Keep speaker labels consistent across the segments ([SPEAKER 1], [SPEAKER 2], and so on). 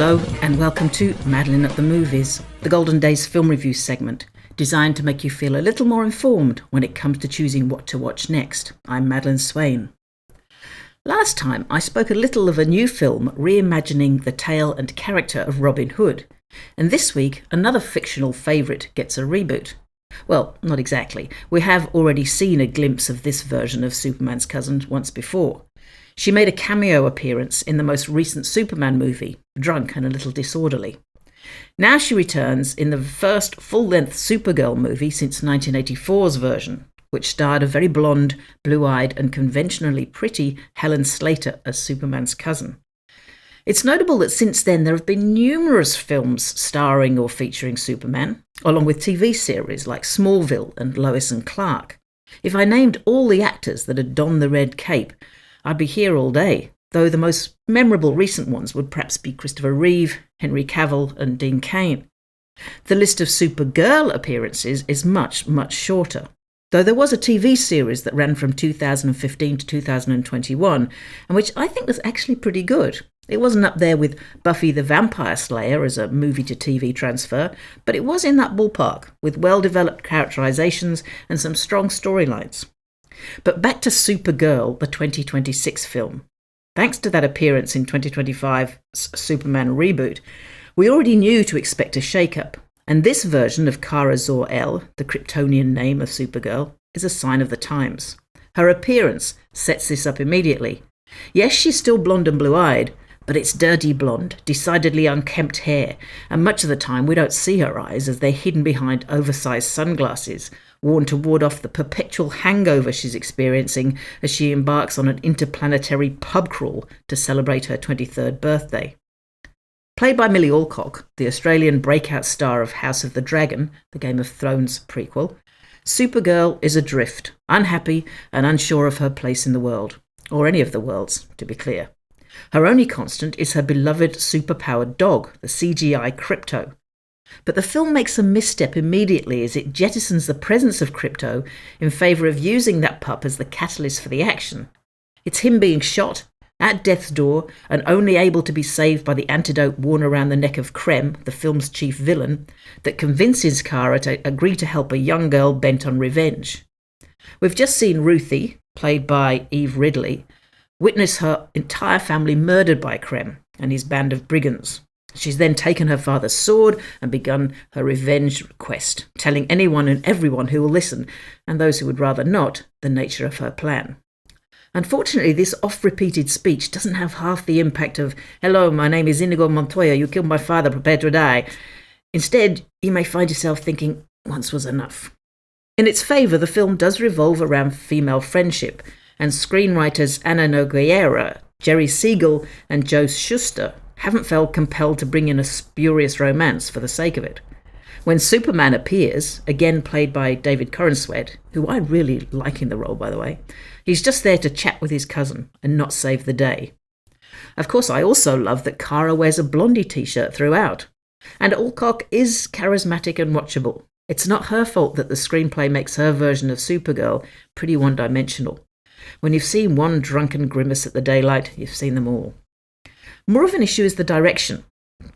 [SPEAKER 1] Hello and welcome to Madeleine at the Movies, the Golden Days film review segment, designed to make you feel a little more informed when it comes to choosing what to watch next. I'm Madeleine Swain. Last time I spoke a little of a new film reimagining the tale and character of Robin Hood, and this week another fictional favourite gets a reboot. Well, not exactly. We have already seen a glimpse of this version of Superman's cousin once before. She made a cameo appearance in the most recent Superman movie, Drunk and a Little Disorderly. Now she returns in the first full-length Supergirl movie since 1984's version, which starred a very blonde, blue-eyed and conventionally pretty Helen Slater as Superman's cousin. It's notable that since then there have been numerous films starring or featuring Superman, along with TV series like Smallville and Lois and Clark. If I named all the actors that had donned the red cape, I'd be here all day, though the most memorable recent ones would perhaps be Christopher Reeve, Henry Cavill and Dean Cain. The list of Supergirl appearances is much, much shorter, though there was a TV series that ran from 2015 to 2021, and which I think was actually pretty good. It wasn't up there with Buffy the Vampire Slayer as a movie-to-TV transfer, but it was in that ballpark, with well-developed characterizations and some strong storylines. But back to Supergirl, the 2026 film. Thanks to that appearance in 2025's Superman reboot, we already knew to expect a shake-up, and this version of Kara Zor-El, the Kryptonian name of Supergirl, is a sign of the times. Her appearance sets this up immediately. Yes, she's still blonde and blue-eyed, but it's dirty blonde, decidedly unkempt hair, and much of the time we don't see her eyes as they're hidden behind oversized sunglasses, worn to ward off the perpetual hangover she's experiencing as she embarks on an interplanetary pub crawl to celebrate her 23rd birthday. Played by Millie Alcock, the Australian breakout star of House of the Dragon, the Game of Thrones prequel, Supergirl is adrift, unhappy and unsure of her place in the world, or any of the worlds, to be clear. Her only constant is her beloved superpowered dog, the CGI Krypto. But the film makes a misstep immediately as it jettisons the presence of Krypto in favour of using that pup as the catalyst for the action. It's him being shot, at death's door, and only able to be saved by the antidote worn around the neck of Krem, the film's chief villain, that convinces Kara to agree to help a young girl bent on revenge. We've just seen Ruthie, played by Eve Ridley, witness her entire family murdered by Krem and his band of brigands. She's then taken her father's sword and begun her revenge quest, telling anyone and everyone who will listen, and those who would rather not, the nature of her plan. Unfortunately, this oft-repeated speech doesn't have half the impact of, "Hello, my name is Inigo Montoya, you killed my father, prepare to die." Instead, you may find yourself thinking, once was enough. In its favour, the film does revolve around female friendship, and screenwriters Ana Nogueira, Jerry Siegel and Joe Shuster haven't felt compelled to bring in a spurious romance for the sake of it. When Superman appears, again played by David Corenswet, who I really like in the role, by the way, he's just there to chat with his cousin and not save the day. Of course, I also love that Kara wears a Blondie t-shirt throughout. And Alcock is charismatic and watchable. It's not her fault that the screenplay makes her version of Supergirl pretty one-dimensional. When you've seen one drunken grimace at the daylight, you've seen them all. More of an issue is the direction.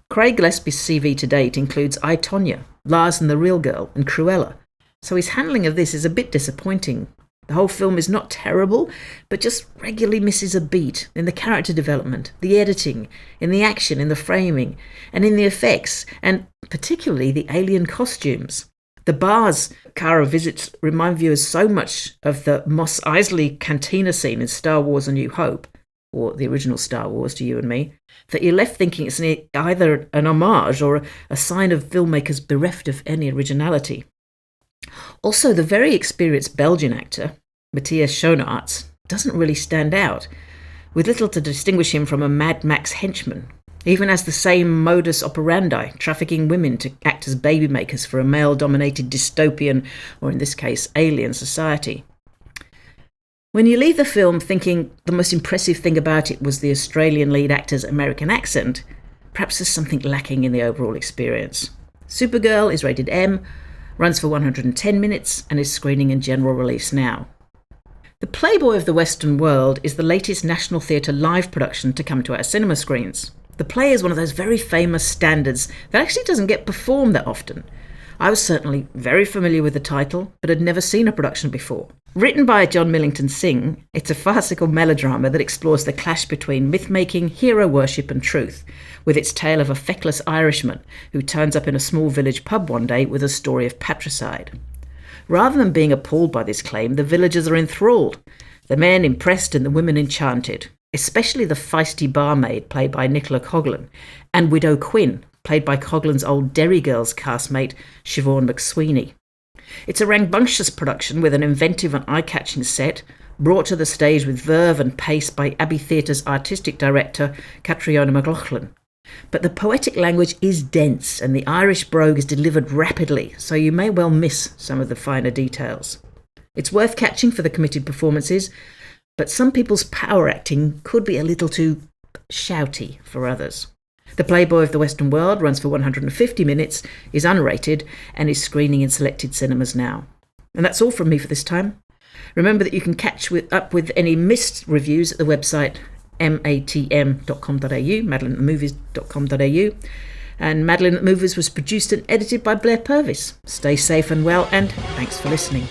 [SPEAKER 1] Craig Gillespie's CV to date includes I, Tonya, Lars and the Real Girl, and Cruella, so his handling of this is a bit disappointing. The whole film is not terrible, but just regularly misses a beat in the character development, the editing, in the action, in the framing, and in the effects, and particularly the alien costumes. The bars Kara visits remind viewers so much of the Mos Eisley cantina scene in Star Wars A New Hope, or the original Star Wars to you and me, that you're left thinking it's either an homage or a sign of filmmakers bereft of any originality. Also, the very experienced Belgian actor, Matthias Schoenaerts, doesn't really stand out, with little to distinguish him from a Mad Max henchman. He even has the same modus operandi, trafficking women to act as baby makers for a male-dominated dystopian, or in this case, alien society. When you leave the film thinking the most impressive thing about it was the Australian lead actor's American accent, perhaps there's something lacking in the overall experience. Supergirl is rated M, runs for 110 minutes, and is screening in general release now. The Playboy of the Western world is the latest National Theatre live production to come to our cinema screens. The play is one of those very famous standards that actually doesn't get performed that often. I was certainly very familiar with the title, but had never seen a production before. Written by John Millington Synge, it's a farcical melodrama that explores the clash between myth-making, hero worship and truth, with its tale of a feckless Irishman who turns up in a small village pub one day with a story of patricide. Rather than being appalled by this claim, the villagers are enthralled, the men impressed and the women enchanted, especially the feisty barmaid played by Nicola Coughlan, and Widow Quinn, played by Coughlan's old Derry Girls castmate Siobhan McSweeney. It's a rambunctious production with an inventive and eye-catching set, brought to the stage with verve and pace by Abbey Theatre's artistic director, Catriona McLaughlin. But the poetic language is dense and the Irish brogue is delivered rapidly, so you may well miss some of the finer details. It's worth catching for the committed performances, but some people's power acting could be a little too shouty for others. The Playboy of the Western World runs for 150 minutes, is unrated, and is screening in selected cinemas now. And that's all from me for this time. Remember that you can catch up with any missed reviews at the website matm.com.au, madelineatthemovies.com.au. And Madeleine at the Movies was produced and edited by Blair Purvis. Stay safe and well, and thanks for listening.